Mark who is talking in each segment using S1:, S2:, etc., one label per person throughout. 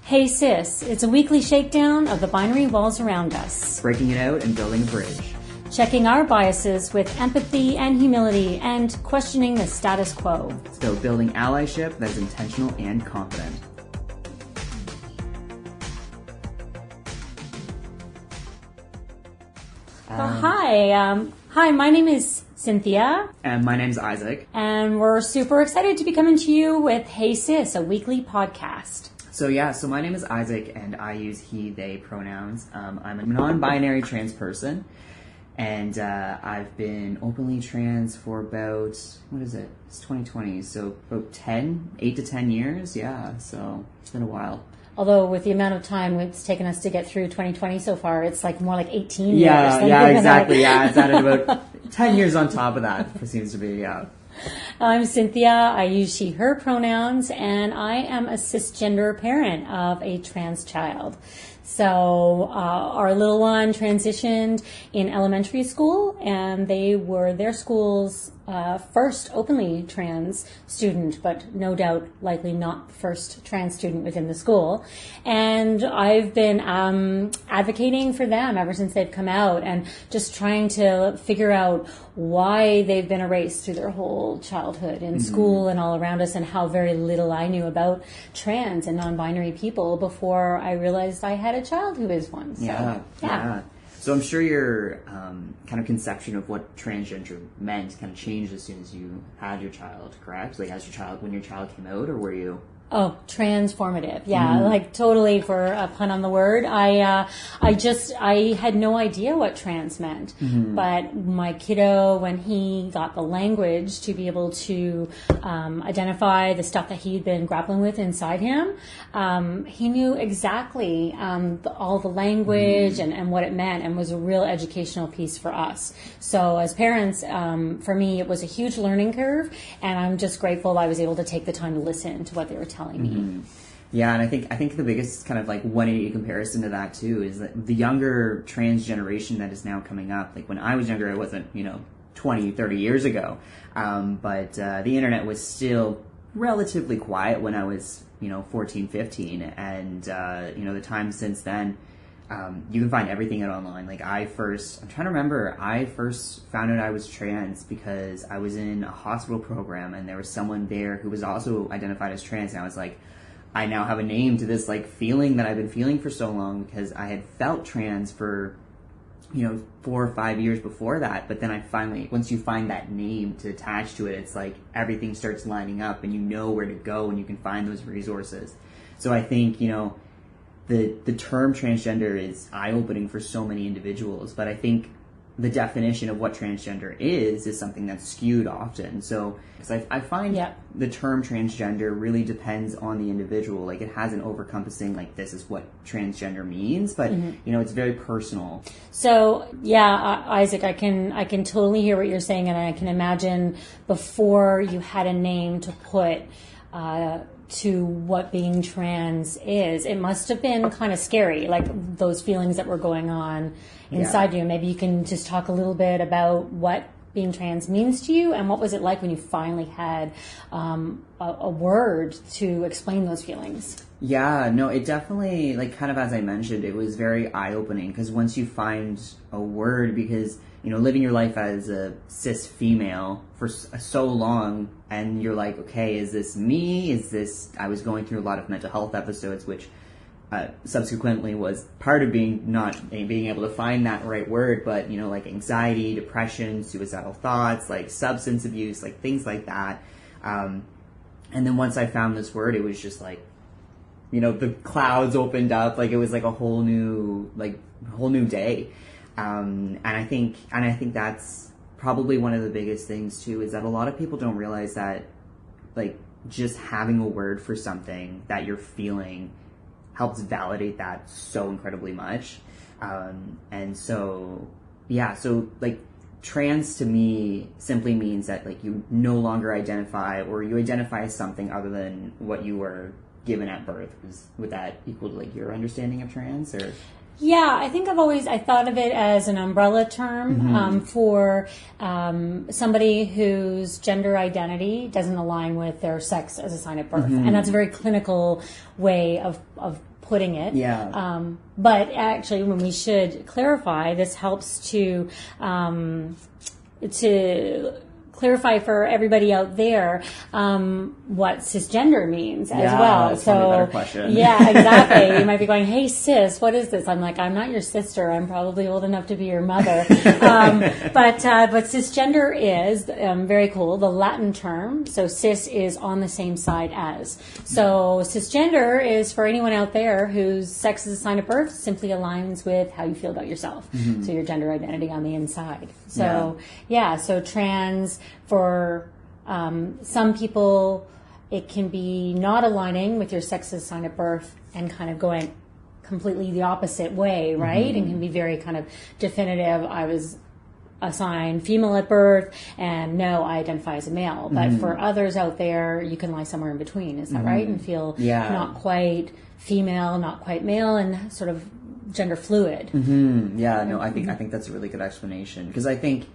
S1: Hey Cis, it's a weekly shakedown of the binary walls around us.
S2: Breaking it out and building a bridge.
S1: Checking our biases with empathy and humility and questioning the status quo.
S2: So building allyship that is intentional and confident.
S1: Hi, my name is Cynthia.
S2: And my name's Isaac.
S1: And we're super excited to be coming to you with Hey Cis, a weekly podcast.
S2: So my name is Isaac and I use he, they pronouns. I'm a non-binary trans person and I've been openly trans for about, it's 2020, so about 8 to 10 years, yeah, so it's been a while.
S1: Although with the amount of time it's taken us to get through 2020 so far, it's like more like 18 years.
S2: Yeah, exactly, yeah, it's added about 10 years on top of that, it seems to be, yeah.
S1: I'm Cynthia. I use she, her pronouns, and I am a cisgender parent of a trans child. So our little one transitioned in elementary school, and they were their school's first openly trans student, but no doubt likely not the first trans student within the school. And I've been advocating for them ever since they've come out and just trying to figure out why they've been erased through their whole childhood in school and all around us, and how very little I knew about trans and non-binary people before I realized I had a child who is one. So, yeah.
S2: So I'm sure your kind of conception of what transgender meant kind of changed as soon as you had your child, correct? Like when your child came out, or were you?
S1: Oh, transformative. Yeah, like totally, for a pun on the word. I had no idea what trans meant. But my kiddo, when he got the language to be able to identify the stuff that he'd been grappling with inside him, he knew exactly all the language and what it meant, and was a real educational piece for us. So as parents, for me, it was a huge learning curve, and I'm just grateful I was able to take the time to listen to what they were telling me.
S2: Yeah, and I think the biggest kind of like 180 comparison to that too is that the younger trans generation that is now coming up. Like when I was younger, it wasn't 20, 30 years ago, but the internet was still relatively quiet when I was 14, 15, and the time since then. You can find everything out online. Like I first found out I was trans because I was in a hospital program and there was someone there who was also identified as trans, and I was like, I now have a name to this like feeling that I've been feeling for so long, because I had felt trans for 4 or 5 years before that, but then I finally, once you find that name to attach to it, it's like everything starts lining up and you know where to go and you can find those resources. So I think the term transgender is eye-opening for so many individuals, but I think the definition of what transgender is something that's skewed often. So, because I find the term transgender really depends on the individual. Like it has an over-encompassing, like this is what transgender means, but it's very personal.
S1: So Isaac, I can totally hear what you're saying, and I can imagine before you had a name to put to what being trans is, it must have been kind of scary, like those feelings that were going on inside you. Maybe you can just talk a little bit about what being trans means to you, and what was it like when you finally had a word to explain those feelings?
S2: Yeah, no, it definitely, like kind of as I mentioned, it was very eye-opening, because once you find a word, because living your life as a cis female for so long, and you're like, okay, is this me? I was going through a lot of mental health episodes, which subsequently was part of not being able to find that right word, but like anxiety, depression, suicidal thoughts, like substance abuse, like things like that. And then once I found this word, it was just like, the clouds opened up, like it was like a whole new day. And I think that's probably one of the biggest things too, is that a lot of people don't realize that like just having a word for something that you're feeling helps validate that so incredibly much. And so like trans to me simply means that like you no longer identify, or you identify as something other than what you were given at birth. Would that equal to like your understanding of trans, or?
S1: Yeah, I think I thought of it as an umbrella term for somebody whose gender identity doesn't align with their sex as a sign of birth. And that's a very clinical way of putting it.
S2: Yeah.
S1: But actually, when we should clarify, this helps to clarify for everybody out there what cisgender means as well.
S2: That's probably a better question.
S1: Yeah, exactly. You might be going, "Hey sis, what is this?" I'm like, "I'm not your sister. I'm probably old enough to be your mother." But cisgender is very cool. The Latin term. So cis is on the same side as. So cisgender is for anyone out there whose sex is a sign of birth simply aligns with how you feel about yourself. So your gender identity on the inside. So so trans. For some people, it can be not aligning with your sex as a sign of birth and kind of going completely the opposite way, right? And can be very kind of definitive. I was assigned female at birth, and no, I identify as a male. But for others out there, you can lie somewhere in between. Is that right? And feel not quite female, not quite male, and sort of gender fluid.
S2: Yeah, no, I think that's a really good explanation, because I think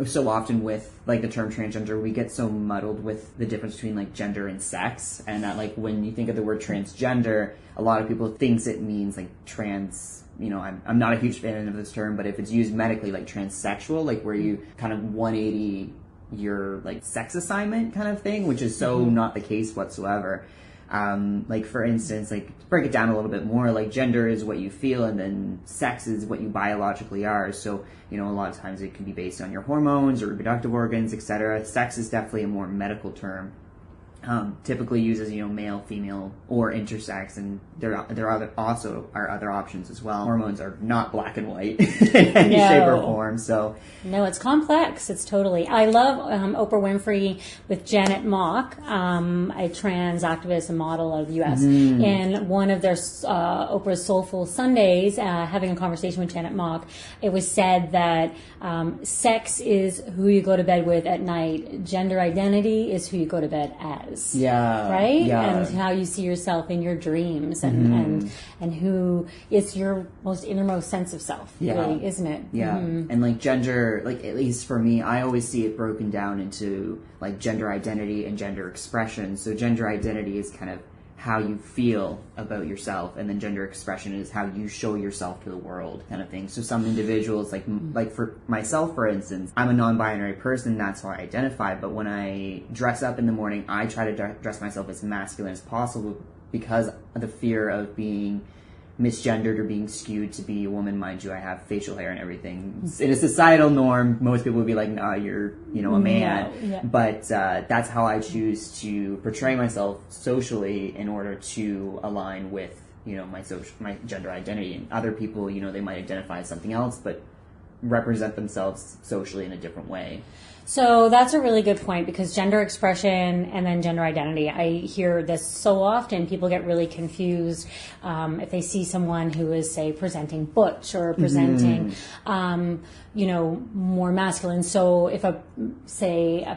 S2: so often with like the term transgender, we get so muddled with the difference between like gender and sex, and that like when you think of the word transgender, a lot of people thinks it means like trans. You know, I'm not a huge fan of this term, but if it's used medically, like transsexual, like where you kind of 180 your like sex assignment kind of thing, which is so not the case whatsoever. Like for instance, like to break it down a little bit more, like gender is what you feel, and then sex is what you biologically are. So, you know, a lot of times it can be based on your hormones or reproductive organs, etc. Sex is definitely a more medical term. Typically uses, you know, male, female, or intersex, and there are also other options as well. Hormones are not black and white in any shape or form, so.
S1: No, it's complex. It's totally. I love Oprah Winfrey with Janet Mock, a trans activist and model out of the U.S. In one of their Oprah's Soulful Sundays, having a conversation with Janet Mock, it was said that sex is who you go to bed with at night. Gender identity is who you go to bed as.
S2: Yeah.
S1: Right?
S2: Yeah.
S1: And how you see yourself in your dreams and who is your most innermost sense of self, really, isn't it?
S2: Yeah. And like gender, like at least for me, I always see it broken down into like gender identity and gender expression. So gender identity is kind of how you feel about yourself, and then gender expression is how you show yourself to the world, kind of thing. So some individuals, like for myself, for instance, I'm a non-binary person, that's how I identify, but when I dress up in the morning, I try to dress myself as masculine as possible, because of the fear of being misgendered or being skewed to be a woman. Mind you, I have facial hair and everything. In a societal norm, most people would be like, nah, you're, you know, a man.
S1: No, yeah.
S2: But that's how I choose to portray myself socially in order to align with, you know, my gender identity. And other people, you know, they might identify as something else, but represent themselves socially in a different way.
S1: So that's a really good point, because gender expression and then gender identity, I hear this so often. People get really confused if they see someone who is, say, presenting butch or presenting, you know, more masculine. So if a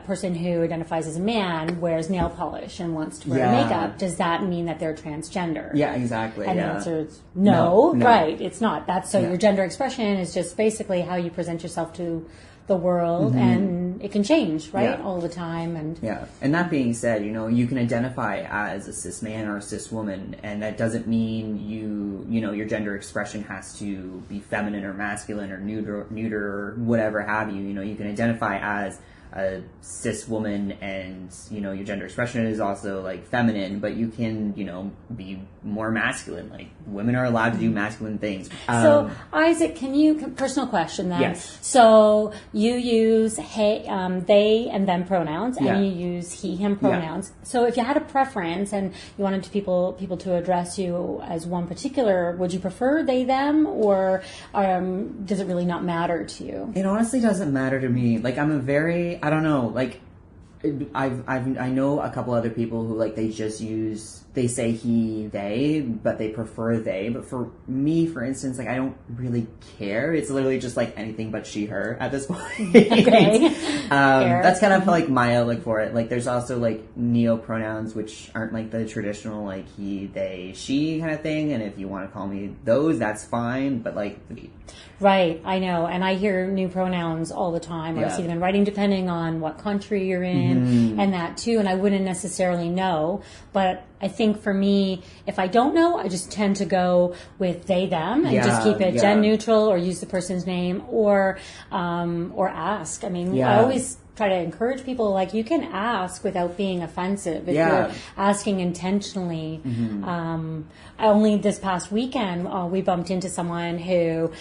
S1: person who identifies as a man wears nail polish and wants to wear makeup, does that mean that they're transgender?
S2: Yeah, exactly.
S1: And the answer is no, right? It's not. That's so your gender expression is just basically how you present yourself to the world, and it can change, right, all the time. And
S2: and that being said, you know, you can identify as a cis man or a cis woman, and that doesn't mean you know, your gender expression has to be feminine or masculine or neuter or whatever have you. You know, you can identify as a cis woman, and you know, your gender expression is also like feminine, but you can, you know, be more masculine. Like women are allowed to do masculine things.
S1: So Isaac, personal question then.
S2: Yes.
S1: So you use they and them pronouns, and you use he him pronouns. So if you had a preference and you wanted people to address you as one particular, would you prefer they them, or does it really not matter to you?
S2: It honestly doesn't matter to me. Like I don't know, like I know a couple other people who like they just use they say he, they, but they prefer they. But for me, for instance, like I don't really care. It's literally just like anything but she, her at this point.
S1: Okay.
S2: That's kind of like my outlook for it. Like there's also like neo pronouns, which aren't like the traditional like he, they, she kind of thing. And if you want to call me those, that's fine. But like,
S1: right, I know, and I hear new pronouns all the time. Or I see them in writing, depending on what country you're in, and that too. And I wouldn't necessarily know, but I think for me, if I don't know, I just tend to go with they, them, and just keep it gen neutral, or use the person's name, or ask. I mean, I always try to encourage people, like, you can ask without being offensive if you're asking intentionally. Only this past weekend, we bumped into someone who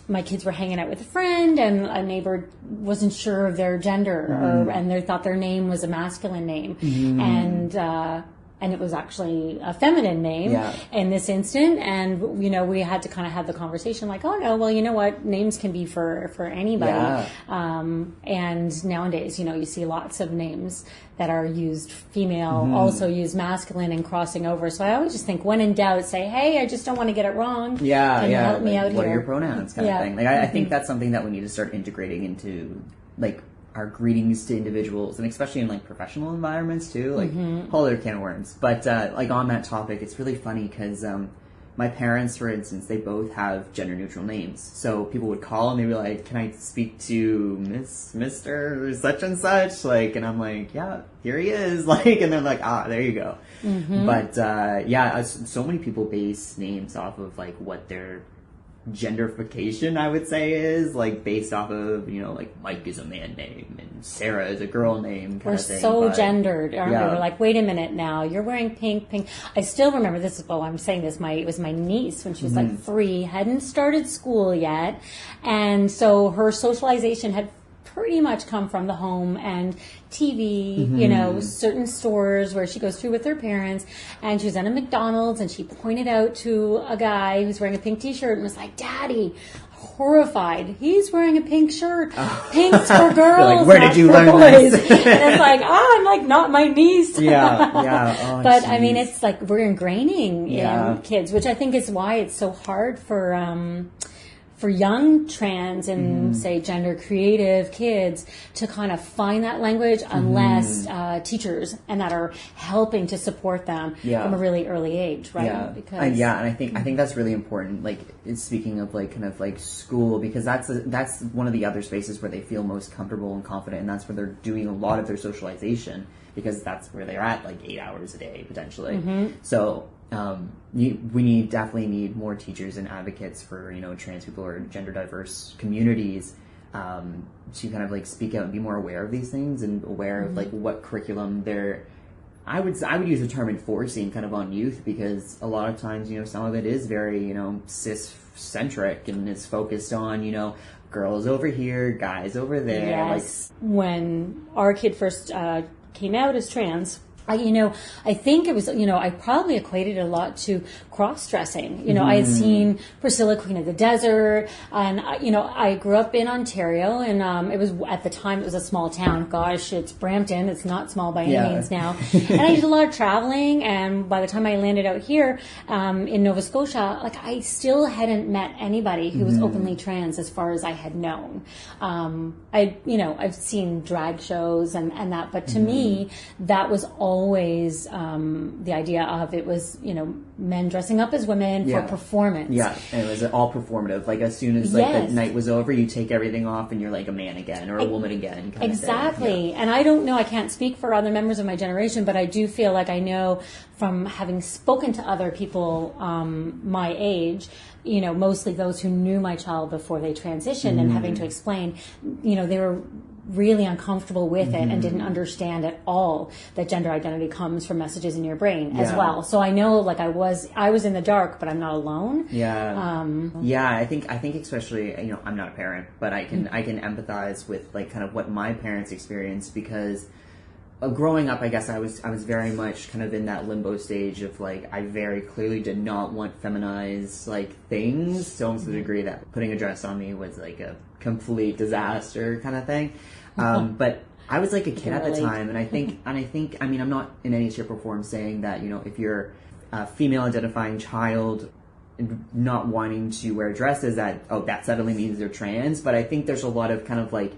S1: my kids were hanging out with a friend, and a neighbor wasn't sure of their gender, and they thought their name was a masculine name, and it was actually a feminine name in this instant. And, you know, we had to kind of have the conversation like, oh, no, well, you know what? Names can be for anybody. And nowadays, you know, you see lots of names that are used female, also used masculine, and crossing over. So I always just think, when in doubt, say, hey, I just don't want to get it wrong. Can you help me out here?
S2: What are your pronouns kind of thing? Like, I think that's something that we need to start integrating into, like, our greetings to individuals, and especially in like professional environments too, like whole other can of worms. But like on that topic, it's really funny because my parents, for instance, they both have gender neutral names. So people would call and they'd be like, "Can I speak to Mr. such and such?" Like, and I'm like, "Yeah, here he is." Like, and they're like, "Ah, there you go." But so many people base names off of like what their genderification, I would say, is like based off of, you know, like Mike is a man name and Sarah is a girl name kind
S1: We're
S2: of thing.
S1: so gendered, aren't we? We're like, wait a minute now, you're wearing pink. I still remember this. I'm saying this. It was my niece when she was like 3, hadn't started school yet, and so her socialization had pretty much come from the home and TV, you know, certain stores where she goes through with her parents, and she was at a McDonald's, and she pointed out to a guy who's wearing a pink t-shirt and was like, "Daddy," horrified, "he's wearing a pink shirt. Pink's for girls."
S2: Like, where did you learn this?
S1: And it's like, I'm like, not my niece.
S2: Oh,
S1: but
S2: geez.
S1: I mean, it's like we're ingraining in kids, which I think is why it's so hard for young trans and say gender creative kids to kind of find that language, unless teachers and that are helping to support them from a really early age, right? Because
S2: and I think that's really important. Like, speaking of like kind of like school, because that's one of the other spaces where they feel most comfortable and confident, and that's where they're doing a lot of their socialization, because that's where they're at like 8 hours a day potentially. So we definitely need more teachers and advocates for, you know, trans people or gender diverse communities to kind of like speak out and be more aware of these things, and aware of like what curriculum they're. I would use the term enforcing kind of on youth, because a lot of times, you know, some of it is very, you know, cis centric, and it's focused on, you know, girls over here, guys over there.
S1: Yes. Like, when our kid first came out as trans, I think it was, you know, I probably equated it a lot to cross-dressing. You know, I had seen Priscilla, Queen of the Desert, and, you know, I grew up in Ontario, and it was, at the time, it was a small town. Gosh, it's Brampton. It's not small by any means now. And I did a lot of traveling, and by the time I landed out here in Nova Scotia, like, I still hadn't met anybody who was openly trans as far as I had known. I've seen drag shows and that, but to me, that was always the idea of, it was, you know, men dressing up as women for performance. Yeah,
S2: and it was all performative. Like, as soon as like the night was over, you take everything off and you're like a man again, or a woman again.
S1: Exactly. And I don't know, I can't speak for other members of my generation, but I do feel like I know from having spoken to other people my age, you know, mostly those who knew my child before they transitioned, and having to explain, you know, they were really uncomfortable with it and didn't understand at all that gender identity comes from messages in your brain as well. So I know, like, I was in the dark, but I'm not alone.
S2: I think especially, you know, I'm not a parent, but I can empathize with like kind of what my parents experienced, because growing up, I guess I was very much kind of in that limbo stage of like, I very clearly did not want feminized like things, so to the degree that putting a dress on me was like a complete disaster kind of thing. But I was like a kid at the time, and I think, I mean, I'm not in any shape or form saying that, you know, if you're a female identifying child not wanting to wear dresses, that suddenly means they're trans. But I think there's a lot of kind of like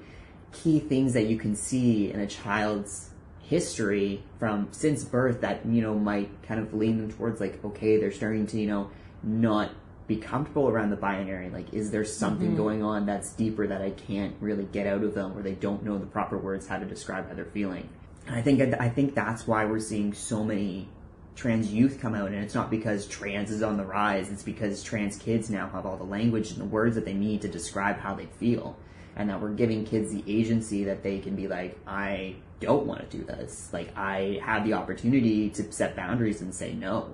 S2: key things that you can see in a child's history from since birth that, you know, might kind of lean them towards like, okay, they're starting to, you know, not be comfortable around the binary. Like, is there something going on that's deeper that I can't really get out of them, or they don't know the proper words how to describe how they're feeling? And I think that's why we're seeing so many trans youth come out, and it's not because trans is on the rise. It's because trans kids now have all the language and the words that they need to describe how they feel, and that we're giving kids the agency that they can be like, I don't want to do this. Like, I have the opportunity to set boundaries and say no.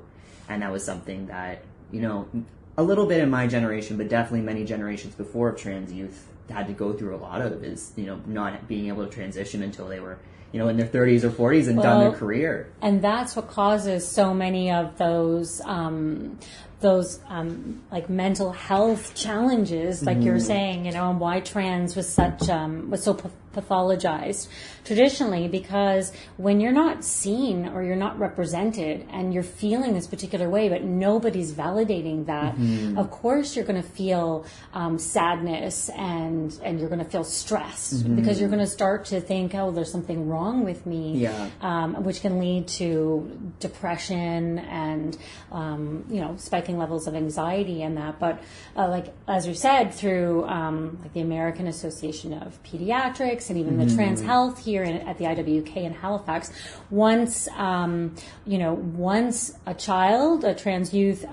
S2: And that was something that, you know, a little bit in my generation, but definitely many generations before of trans youth had to go through a lot of, is, you know, not being able to transition until they were, you know, in their 30s or 40s and done their career.
S1: And that's what causes so many of those like mental health challenges, like you're saying, you know, and why trans was so pathologized traditionally, because when you're not seen or you're not represented and you're feeling this particular way, but nobody's validating that, of course you're going to feel sadness and you're going to feel stress, because you're going to start to think, oh, there's something wrong with me, which can lead to depression and, you know, spiking levels of anxiety and that. But like, as we said, through like the American Association of Pediatrics and even the Trans Health here at the IWK in Halifax, once a child, a trans youth,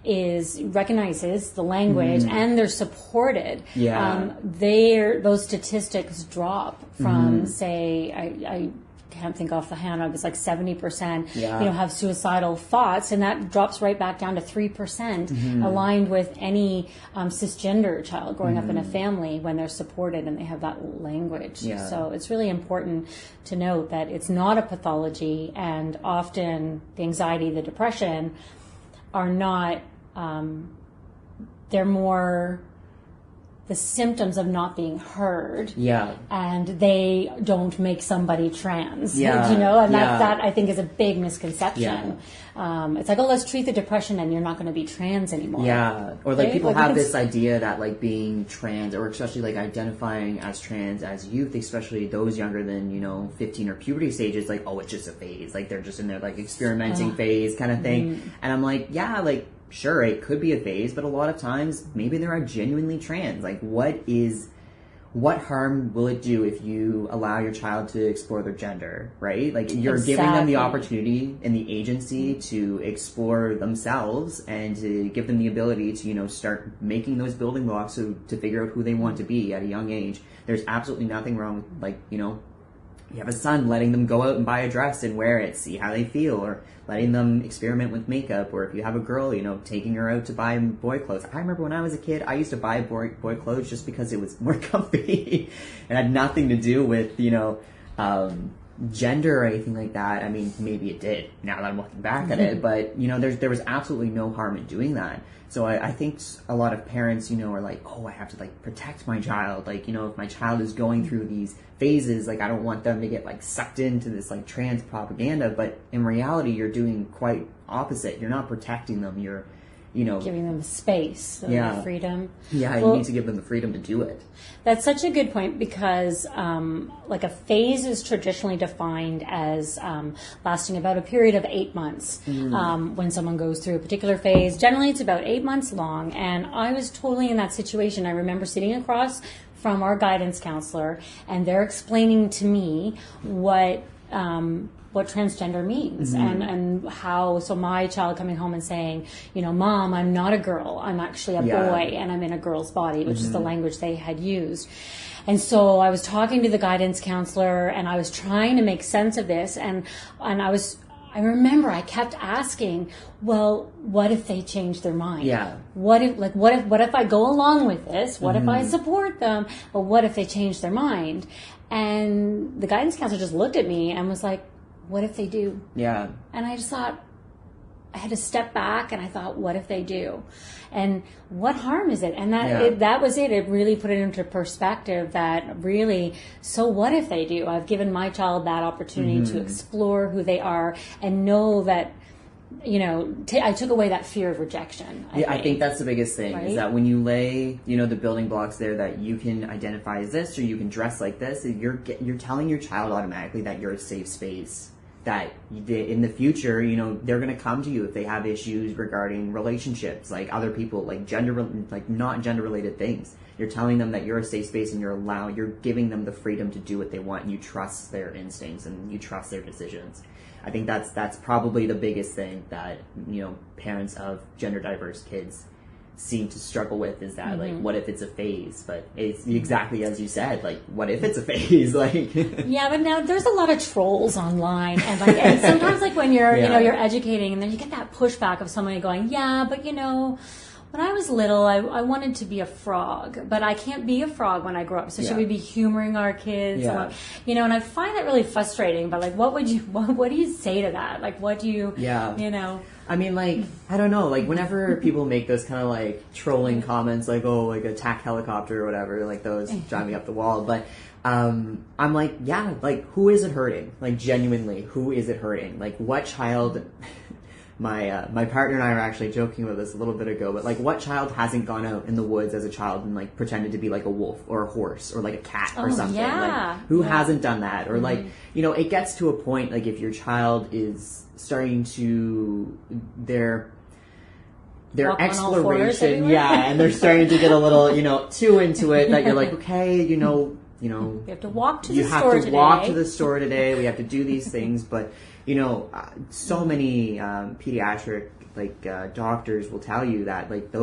S1: recognizes the language and they're supported, those statistics drop from, say, I can't think off the hand, it was like 70%, you know, have suicidal thoughts, and that drops right back down to 3%, aligned with any cisgender child growing up in a family when they're supported and they have that language. So it's really important to note that it's not a pathology, and often the anxiety, the depression are not, they're more the symptoms of not being heard, and they don't make somebody trans, you know, and that I think is a big misconception. It's like, oh, let's treat the depression and you're not going to be trans anymore.
S2: Or like, right? People have this idea that like being trans, or especially like identifying as trans as youth, especially those younger than, you know, 15 or puberty stages, like, oh, it's just a phase, like they're just in their like experimenting phase kind of thing. And I'm like, like, sure, it could be a phase, but a lot of times maybe they are genuinely trans. Like, what harm will it do if you allow your child to explore their gender, right? Like, you're giving them the opportunity and the agency to explore themselves and to give them the ability to, you know, start making those building blocks to figure out who they want to be at a young age. There's absolutely nothing wrong with, like, you know, you have a son, letting them go out and buy a dress and wear it, see how they feel, or letting them experiment with makeup, or if you have a girl, you know, taking her out to buy boy clothes. I remember when I was a kid, I used to buy boy clothes just because it was more comfy and had nothing to do with, you know, gender or anything like that. I mean, maybe it did now that I'm looking back at it, but, you know, there was absolutely no harm in doing that. So I think a lot of parents, you know, are like, oh, I have to like protect my child. Like, you know, if my child is going through these phases, like, I don't want them to get like sucked into this like trans propaganda. But in reality, you're doing quite opposite. You're not protecting them. You're, you know,
S1: giving them space, and freedom.
S2: You need to give them the freedom to do it.
S1: That's such a good point, because like a phase is traditionally defined as lasting about a period of 8 months. When someone goes through a particular phase, generally it's about 8 months long. And I was totally in that situation. I remember sitting across from our guidance counselor, and they're explaining to me what transgender means, and how, so my child coming home and saying, you know, Mom, I'm not a girl, I'm actually a boy, and I'm in a girl's body, which is the language they had used. And so I was talking to the guidance counselor, and I was trying to make sense of this, and I remember I kept asking, well, what if they change their mind? What if I go along with this? What if I support them? But what if they change their mind? And the guidance counselor just looked at me and was like, what if they do? And I just thought, I had to step back and I thought, what if they do? And what harm is it? And that was it. It really put it into perspective that really, so what if they do? I've given my child that opportunity to explore who they are and know that, I took away that fear of rejection.
S2: I think that's the biggest thing, right? Is that when you lay, the building blocks there that you can identify as this or you can dress like this, you're telling your child automatically that you're a safe space. That in the future, they're going to come to you if they have issues regarding relationships, like other people, like not gender related things. You're telling them that you're a safe space and you're giving them the freedom to do what they want, and you trust their instincts and you trust their decisions. I think that's probably the biggest thing that, parents of gender diverse kids seem to struggle with, is that like, what if it's a phase? But it's exactly as you said, like, what if it's a phase? Like,
S1: yeah, but now there's a lot of trolls online, and and sometimes like when you're you're educating, and then you get that pushback of somebody going, yeah, but when I was little, I wanted to be a frog, but I can't be a frog when I grow up. So should we be humoring our kids?
S2: Yeah.
S1: And I find that really frustrating. But like, what do you say to that? Like, what do you,
S2: I mean, like, I don't know, like, whenever people make those kind of, like, trolling comments, like, oh, like, attack helicopter or whatever, like, those drive me up the wall, but, I'm like, yeah, like, who is it hurting? Like, genuinely, who is it hurting? Like, what child, my partner and I were actually joking about this a little bit ago, but, like, what child hasn't gone out in the woods as a child and, like, pretended to be, like, a wolf or a horse or, like, a cat or something?
S1: Yeah.
S2: Like, who hasn't done that? Or, like, it gets to a point, like, if your child is starting to their exploration, and they're starting to get a little, too into it, that you're like, okay, you have
S1: to walk to the store today.
S2: We have to do these things, but so many pediatric doctors will tell you that like a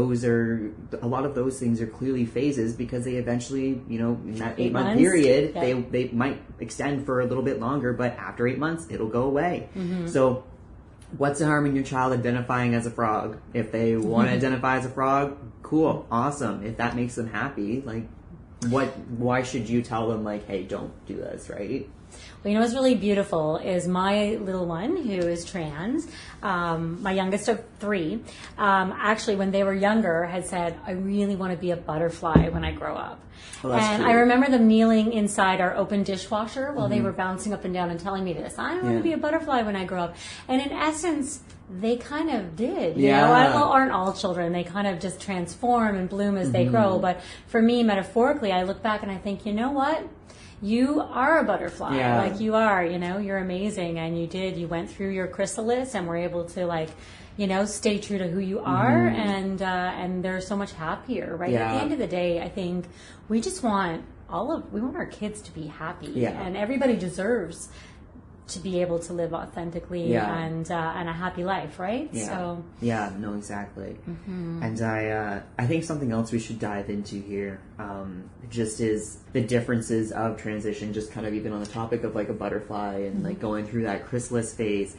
S2: lot of those things are clearly phases, because they eventually, in that 8-month period, they might extend for a little bit longer, but after 8 months it'll go away. So what's the harm in your child identifying as a frog? If they want to identify as a frog, cool, awesome. If that makes them happy, like, why should you tell them, like, hey, don't do this, right?
S1: Well, what's really beautiful is my little one, who is trans, my youngest of 3, actually, when they were younger, had said, I really want to be a butterfly when I grow up.
S2: Well, that's
S1: and
S2: cute.
S1: I remember them kneeling inside our open dishwasher while they were bouncing up and down and telling me this. I want to be a butterfly when I grow up. And in essence, they kind of did. Aren't all children. They kind of just transform and bloom as they grow. But for me, metaphorically, I look back and I think, you know what? You are a butterfly. Like, you are, you're amazing. And you went through your chrysalis and were able to, stay true to who you are. And they're so much happier, right? At the end of the day, I think we just want we want our kids to be happy.
S2: Yeah.
S1: And everybody deserves to be able to live authentically and a happy life, right?
S2: Yeah.
S1: So
S2: no, exactly. And I think something else we should dive into here just is the differences of transition, just kind of even on the topic of like a butterfly and like going through that chrysalis phase.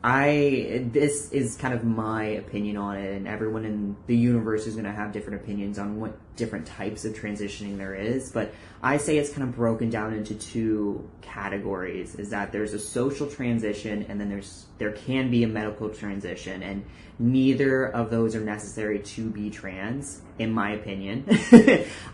S2: This is kind of my opinion on it, and everyone in the universe is going to have different opinions on what different types of transitioning there is, but I say it's kind of broken down into 2 categories, is that there's a social transition and then there can be a medical transition, and neither of those are necessary to be trans, in my opinion.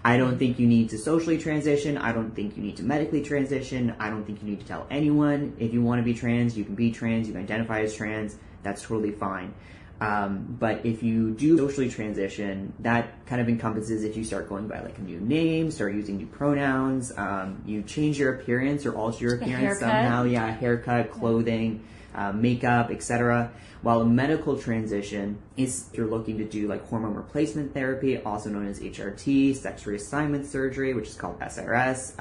S2: I don't think you need to socially transition. I don't think you need to medically transition. I don't think you need to tell anyone if you want to be trans. You can be trans. You can identify as trans. That's totally fine. But if you do socially transition, that kind of encompasses if you start going by like a new name, start using new pronouns, you change your appearance or alter your appearance somehow. Haircut, clothing, makeup, etc. While a medical transition is if you're looking to do like hormone replacement therapy, also known as HRT, sex reassignment surgery, which is called SRS,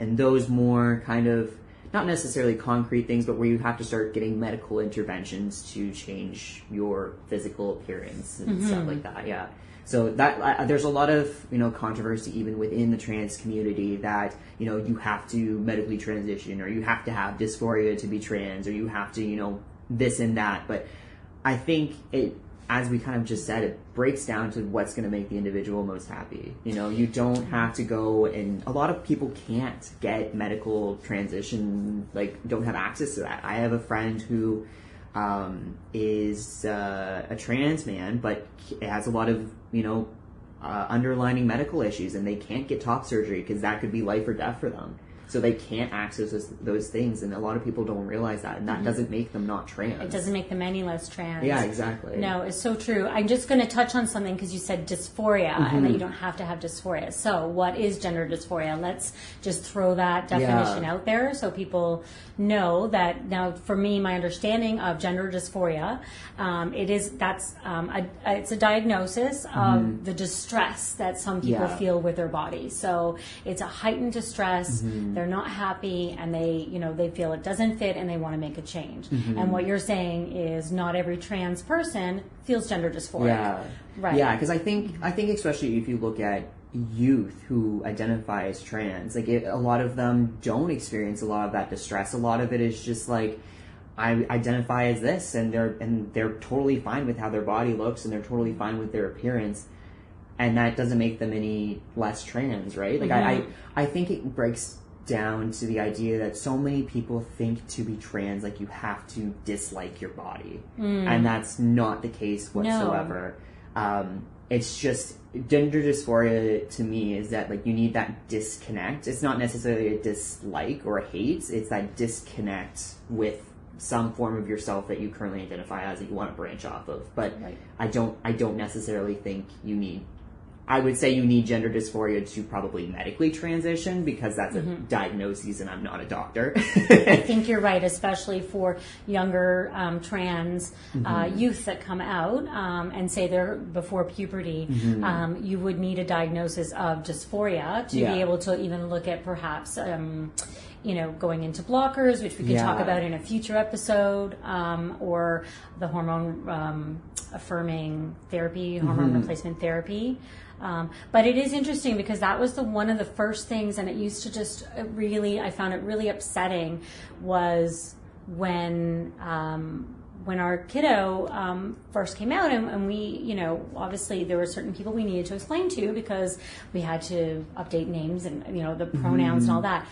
S2: and those more kind of not necessarily concrete things, but where you have to start getting medical interventions to change your physical appearance and stuff like that. Yeah. So that there's a lot of controversy even within the trans community that you have to medically transition, or you have to have dysphoria to be trans, or you have to this and that. But I think it, as we kind of just said, it breaks down to what's going to make the individual most happy. You don't have to go, and a lot of people can't get medical transition, like don't have access to that. I have a friend who is a trans man, but has a lot of, underlying medical issues, and they can't get top surgery because that could be life or death for them. So they can't access those things, and a lot of people don't realize that, and that doesn't make them not trans.
S1: It doesn't make them any less trans.
S2: Yeah, exactly.
S1: No, it's so true. I'm just going to touch on something because you said dysphoria, and that you don't have to have dysphoria. So what is gender dysphoria? Let's just throw that definition out there so people know that. Now, for me, my understanding of gender dysphoria, it's a diagnosis of the distress that some people feel with their bodies. So it's a heightened distress. They're not happy, and they feel it doesn't fit, and they want to make a change. And what you're saying is not every trans person feels gender dysphoria.
S2: Yeah,
S1: right.
S2: Yeah, because I think especially if you look at youth who identify as trans, like a lot of them don't experience a lot of that distress. A lot of it is just like, I identify as this, and they're totally fine with how their body looks, and they're totally fine with their appearance. And that doesn't make them any less trans, right? Like I think it breaks down to the idea that so many people think to be trans, like you have to dislike your body. And that's not the case whatsoever. No. It's just, gender dysphoria to me is that like you need that disconnect. It's not necessarily a dislike or a hate. It's that disconnect with some form of yourself that you currently identify as that you want to branch off of. But I don't necessarily think you need, I would say you need gender dysphoria to probably medically transition, because that's a diagnosis, and I'm not a doctor.
S1: I think you're right, especially for younger trans youth that come out and say they're before puberty. You would need a diagnosis of dysphoria to be able to even look at perhaps going into blockers, which we could talk about in a future episode, or the hormone affirming therapy, hormone replacement therapy. But it is interesting because that was one of the first things, and it used to just I found it really upsetting, was when our kiddo first came out, and we, obviously there were certain people we needed to explain to because we had to update names and, the pronouns and all that.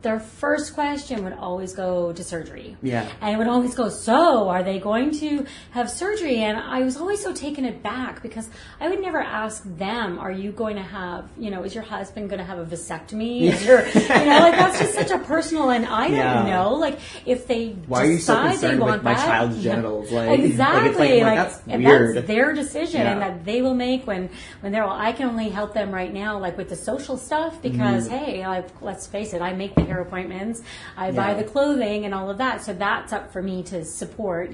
S1: Their first question would always go to surgery. Yeah. And it would always go, so are they going to have surgery? And I was always so taken aback because I would never ask them, are you going to have, is your husband going to have a vasectomy? Is your, that's just such a personal, and I don't know, like if they
S2: Why are you so concerned with my child's genitals? Like,
S1: exactly.
S2: That's weird.
S1: That's their decision and that they will make when they're, I can only help them right now, like with the social stuff because, hey, let's face it, I make the hair appointments, I buy the clothing and all of that, so that's up for me to support,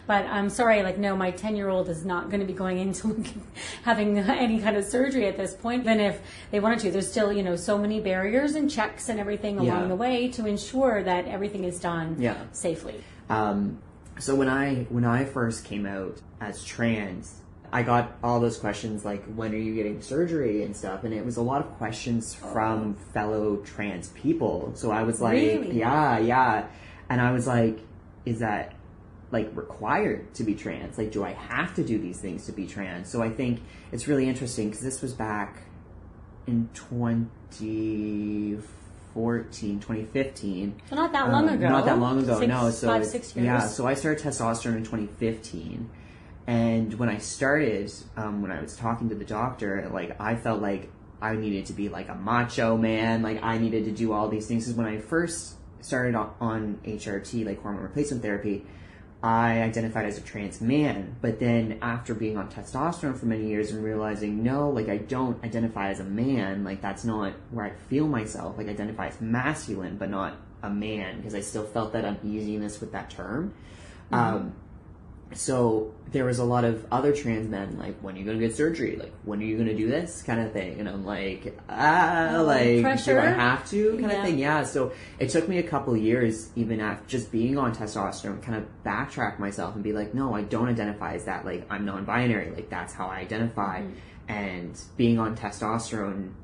S1: but I'm sorry, no, my 10-year-old is not going to be going into having any kind of surgery at this point. Even if they wanted to, there's still so many barriers and checks and everything along the way to ensure that everything is done safely.
S2: So when I first came out as trans, I got all those questions like, when are you getting surgery and stuff? And it was a lot of questions from fellow trans people. So I was like,
S1: really?
S2: Yeah. And I was like, is that required to be trans? Like, do I have to do these things to be trans? So I think it's really interesting because this was back in 2015.
S1: So not that long ago.
S2: Not that long ago, no. So
S1: 5-6 years.
S2: Yeah, so I started testosterone in 2015. And when I started, when I was talking to the doctor, I felt like I needed to be a macho man. I needed to do all these things. Because when I first started on HRT, hormone replacement therapy, I identified as a trans man. But then after being on testosterone for many years and realizing, no, I don't identify as a man. That's not where I feel myself. I identify as masculine, but not a man. Because I still felt that uneasiness with that term. So there was a lot of other trans men, when are you going to get surgery? When are you going to do this kind of thing? And I'm like,
S1: pressure.
S2: Do I have to kind of thing? Yeah. So it took me a couple of years, even after just being on testosterone, kind of backtrack myself and be like, no, I don't identify as that. I'm non-binary. That's how I identify. And being on testosterone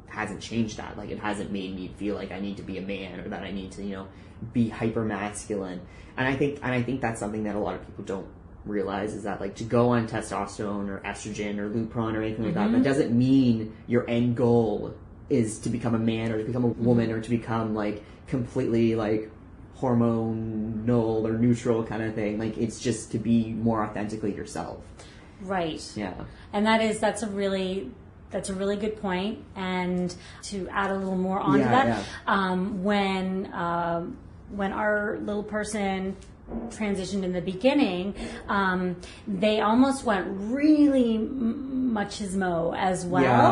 S2: hasn't changed that. It hasn't made me feel like I need to be a man or that I need to, be hyper masculine. And I think that's something that a lot of people don't realize, is that to go on testosterone or estrogen or Lupron or anything like that doesn't mean your end goal is to become a man or to become a woman or to become completely hormonal or neutral kind of thing. Like, it's just to be more authentically yourself.
S1: Right.
S2: Yeah.
S1: And that's a really good point. And to add a little more onto that, when our little person transitioned in the beginning, they almost went really machismo as well.
S2: Yeah.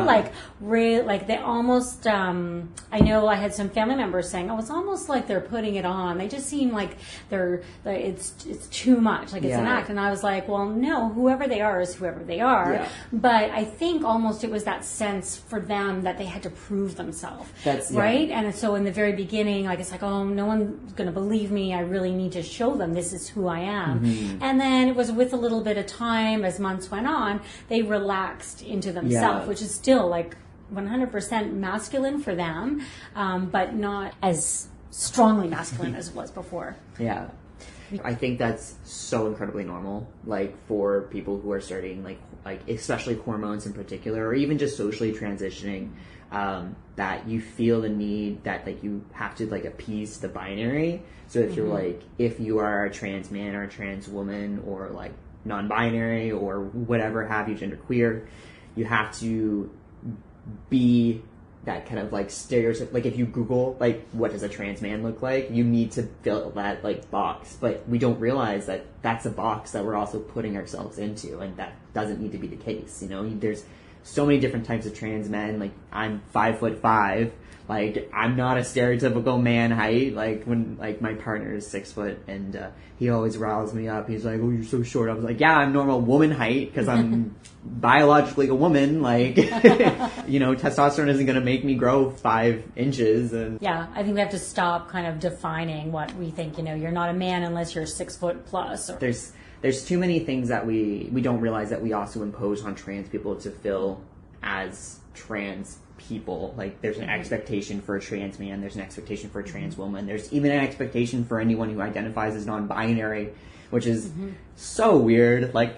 S1: Like they almost, I know I had some family members saying, oh, it's almost like they're putting it on. They just seem like it's too much, like it's an act. And I was like, well, no, whoever they are is whoever they are. Yeah. But I think almost it was that sense for them that they had to prove themselves. Right? And so in the very beginning, like, it's like, oh, no one's going to believe me. I really need to show them this is who I am. Mm-hmm. And then it was with a little bit of time, as months went on, they relaxed into themselves, which is still like 100% masculine for them, but not as strongly masculine as it was before.
S2: Yeah. I think that's so incredibly normal, like, for people who are starting, like especially hormones in particular, or even just socially transitioning, that you feel the need that, like, you have to, like, appease the binary. So if you're, like, if you are a trans man or a trans woman or, like, non-binary or whatever have you, genderqueer, you have to be that kind of, like, stereotype. Like, if you Google, like, what does a trans man look like, you need to fill that, like, box. But we don't realize that that's a box that we're also putting ourselves into, and that doesn't need to be the case, you know? There's so many different types of trans men. Like, I'm 5'5". Like, I'm not a stereotypical man height. Like, when, like, my partner is 6 foot, and he always riles me up. He's like, oh, you're so short. I was like, yeah, I'm normal woman height because I'm biologically a woman. Like, you know, testosterone isn't going to make me grow 5 inches. And
S1: yeah, I think we have to stop kind of defining what we think, you know, you're not a man unless you're 6 foot plus. Or...
S2: There's too many things that we don't realize that we also impose on trans people to fill as trans people. Like, there's an expectation for a trans man, there's an expectation for a trans woman, there's even an expectation for anyone who identifies as non-binary, which is so weird. Like,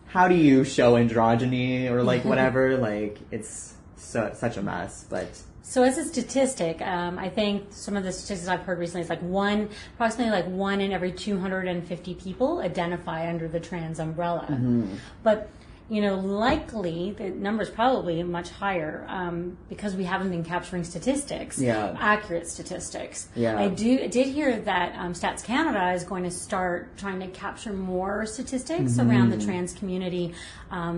S2: how do you show androgyny or, like, whatever? Like, it's such a mess. But
S1: so as a statistic, I think some of the statistics I've heard recently is like approximately one in every 250 people identify under the trans umbrella. But, you know, likely the number is probably much higher because we haven't been capturing statistics, accurate statistics. Yeah. I did hear that Stats Canada is going to start trying to capture more statistics around the trans community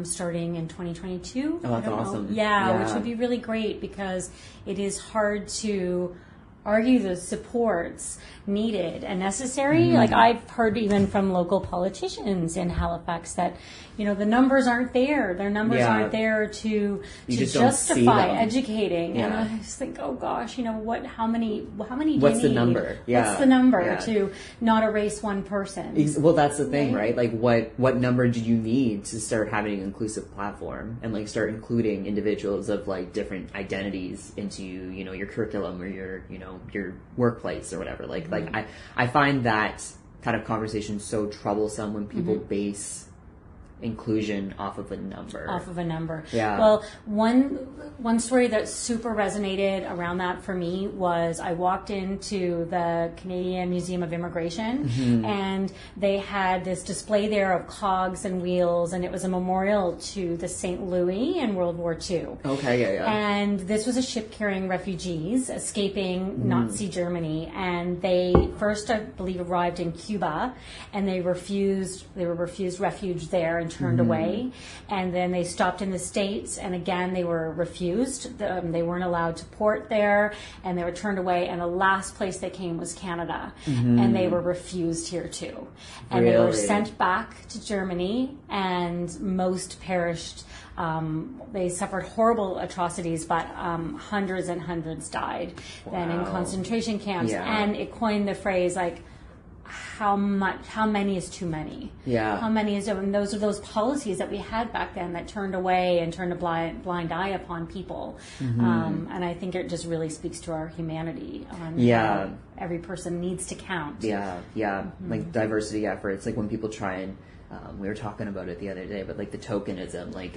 S1: starting in 2022.
S2: Oh, that's awesome.
S1: Yeah, which would be really great because it is hard to argue the supports needed and necessary. Like, I've heard even from local politicians in Halifax that, you know, the numbers aren't there. Their numbers aren't there to justify educating. And I just think, oh gosh, you know, how many do you need?
S2: What's the number?
S1: What's the number to not erase one person?
S2: Well, that's the thing, right? Like, what number do you need to start having an inclusive platform and, like, start including individuals of, like, different identities into, you know, your curriculum or your, you know, your workplace or whatever. Like I find that kind of conversation so troublesome when people base inclusion off of a number. Yeah. Well,
S1: one story that super resonated around that for me was I walked into the Canadian Museum of Immigration and they had this display there of cogs and wheels, and it was a memorial to the St. Louis in World War II.
S2: Okay, yeah.
S1: And this was a ship carrying refugees escaping Nazi Germany, and they first, I believe, arrived in Cuba, and they were refused refuge there and turned away, and then they stopped in the States, and again they were refused. They weren't allowed to port there, and they were turned away, and the last place they came was Canada, and they were refused here too, and they were sent back to Germany, and most perished. They suffered horrible atrocities, but hundreds and hundreds died then in concentration camps, and it coined the phrase like, how many is too many? Yeah. How many is, and those are those policies that we had back then that turned away and turned a blind eye upon people. And I think it just really speaks to our humanity on how every person needs to count.
S2: Like diversity efforts, like when people try and, we were talking about it the other day, but like the tokenism, like,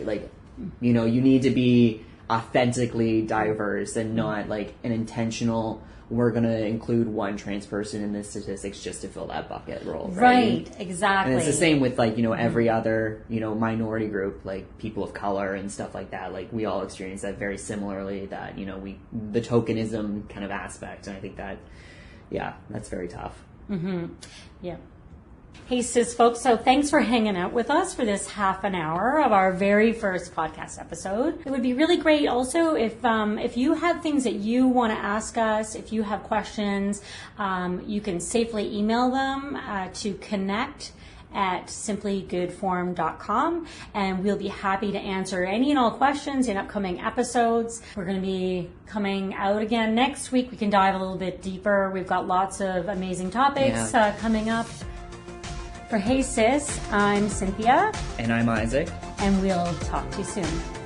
S2: you know, you need to be authentically diverse and not like an intentional, we're going to include one trans person in the statistics just to fill that bucket role.
S1: Right, exactly.
S2: And it's the same with like, every other, minority group, like people of color and stuff like that. Like we all experience that very similarly, that, the tokenism kind of aspect. And I think that, that's very tough.
S1: Mm-hmm. Yeah. Hey, cis folks, so thanks for hanging out with us for this half an hour of our very first podcast episode. It would be really great also if you have things that you want to ask us, if you have questions, you can safely email them to connect@simplygoodform.com, and we'll be happy to answer any and all questions in upcoming episodes. We're going to be coming out again next week. We can dive a little bit deeper. We've got lots of amazing topics coming up. For Hey Cis, I'm Cynthia.
S2: And I'm Isaac.
S1: And we'll talk to you soon.